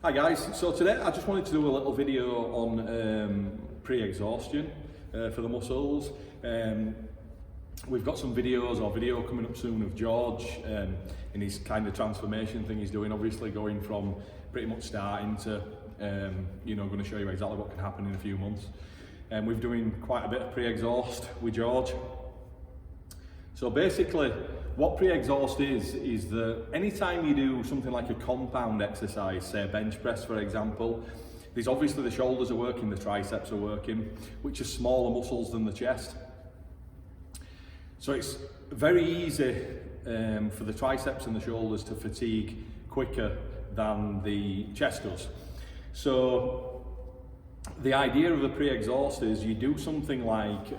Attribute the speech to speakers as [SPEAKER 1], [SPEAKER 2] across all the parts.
[SPEAKER 1] Hi guys, so today I just wanted to do a little video on pre-exhaustion for the muscles. We've got some videos or video coming up soon of George in his kind of transformation thing he's doing, obviously going from pretty much starting to, going to show you exactly what can happen in a few months. We're doing quite a bit of pre-exhaust with George. So basically, what pre-exhaust is that anytime you do something like a compound exercise, say a bench press for example, there's obviously the shoulders are working, the triceps are working, which are smaller muscles than the chest. So it's very easy for the triceps and the shoulders to fatigue quicker than the chest does. So the idea of a pre-exhaust is you do something like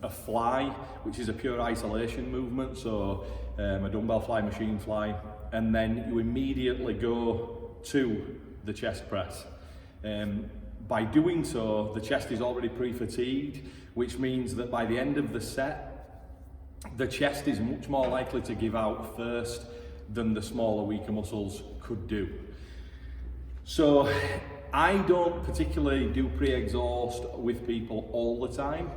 [SPEAKER 1] a fly, which is a pure isolation movement, so a dumbbell fly, machine fly, and then you immediately go to the chest press. By doing so, the chest is already pre-fatigued, which means that by the end of the set, the chest is much more likely to give out first than the smaller, weaker muscles could do. So I don't particularly do pre-exhaust with people all the time,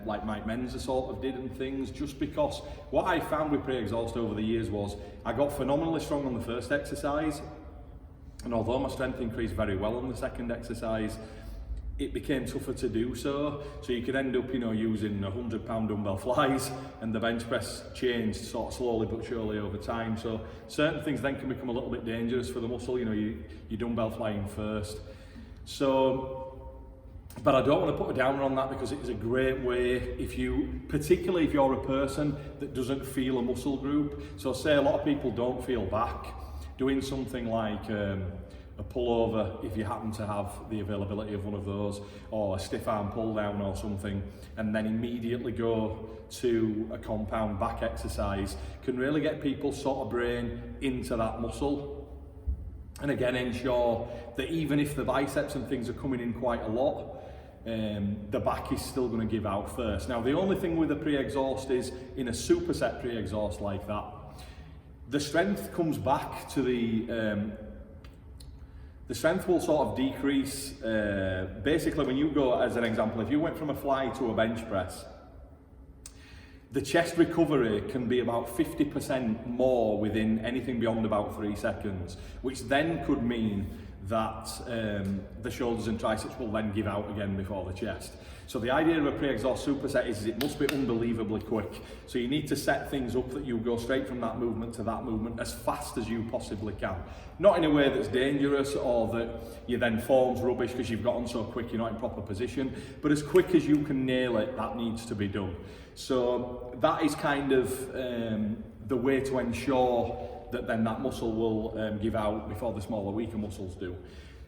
[SPEAKER 1] like Mike Menzer sort of did and things, just because what I found with pre-exhaust over the years was I got phenomenally strong on the first exercise, and although my strength increased very well on the second exercise, it became tougher to do so. So you could end up, using 100-pound dumbbell flies, and the bench press changed sort of slowly but surely over time. So certain things then can become a little bit dangerous for the muscle. You dumbbell flying first. So, but I don't want to put a downer on that because it is a great way particularly if you're a person that doesn't feel a muscle group. So say a lot of people don't feel back, doing something like a pullover, if you happen to have the availability of one of those, or a stiff arm pull down or something, and then immediately go to a compound back exercise, can really get people's sort of brain into that muscle. And again, ensure that even if the biceps and things are coming in quite a lot, the back is still going to give out first. Now, the only thing with a pre-exhaust is, in a superset pre-exhaust like that, the strength comes back to the strength will sort of decrease. Basically, when you go, as an example, if you went from a fly to a bench press, the chest recovery can be about 50% more within anything beyond about 3 seconds, which then could mean that the shoulders and triceps will then give out again before the chest. So the idea of a pre-exhaust superset is it must be unbelievably quick. So you need to set things up that you go straight from that movement to that movement as fast as you possibly can. Not in a way that's dangerous or that your then form's rubbish because you've gotten so quick you're not in proper position, but as quick as you can nail it, that needs to be done. So that is kind of the way to ensure that then that muscle will give out before the smaller, weaker muscles do.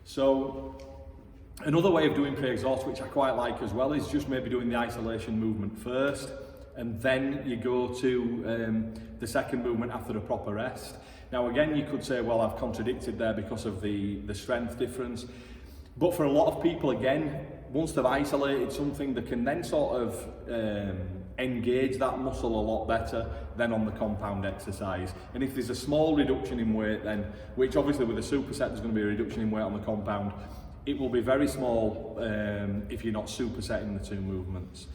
[SPEAKER 1] So another way of doing pre-exhaust, which I quite like as well, is just maybe doing the isolation movement first, and then you go to the second movement after a proper rest. Now again, you could say, well, I've contradicted there because of the strength difference. But for a lot of people, again, once they've isolated something, they can then sort of engage that muscle a lot better than on the compound exercise. And if there's a small reduction in weight then, which obviously with a superset there's going to be a reduction in weight on the compound, it will be very small if you're not supersetting the two movements.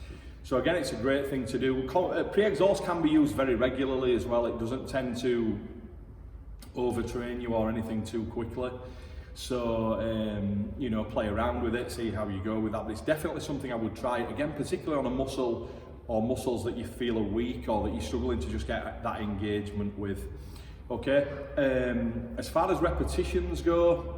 [SPEAKER 1] So again, it's a great thing to do. Pre-exhaust can be used very regularly as well. It doesn't tend to overtrain you or anything too quickly. So, play around with it, see how you go with that. But it's definitely something I would try, again, particularly on a muscle or muscles that you feel are weak or that you're struggling to just get that engagement with. Okay, as far as repetitions go,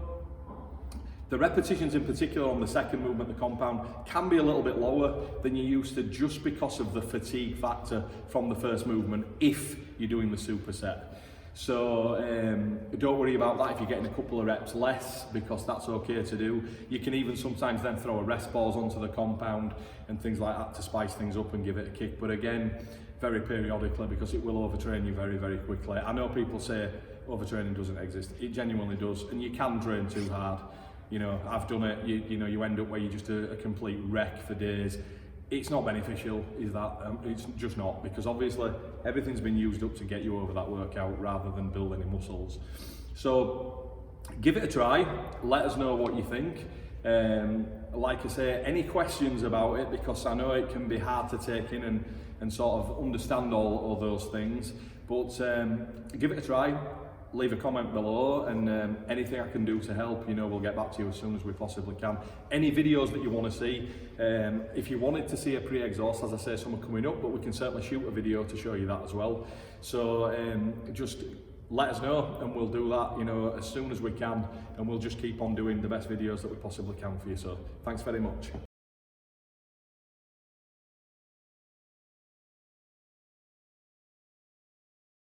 [SPEAKER 1] the repetitions in particular on the second movement, the compound, can be a little bit lower than you used to just because of the fatigue factor from the first movement if you're doing the superset. So don't worry about that if you're getting a couple of reps less, because that's okay to do. You can even sometimes then throw a rest pause onto the compound and things like that to spice things up and give it a kick. But again, very periodically, because it will overtrain you very, very quickly. I know people say overtraining doesn't exist. It genuinely does, and you can train too hard. I've done it. You end up where you're just a complete wreck for days. It's not beneficial, is that? It's just not, because obviously everything's been used up to get you over that workout rather than build any muscles. So give it a try, let us know what you think. Like I say, any questions about it, because I know it can be hard to take in and sort of understand all those things, but give it a try, leave a comment below, and anything I can do to help, you know, we'll get back to you as soon as we possibly can. Any videos that you want to see, if you wanted to see a pre-exhaust, as I say, some are coming up, but we can certainly shoot a video to show you that as well. So just let us know and we'll do that, you know, as soon as we can, and we'll just keep on doing the best videos that we possibly can for you. So thanks very much.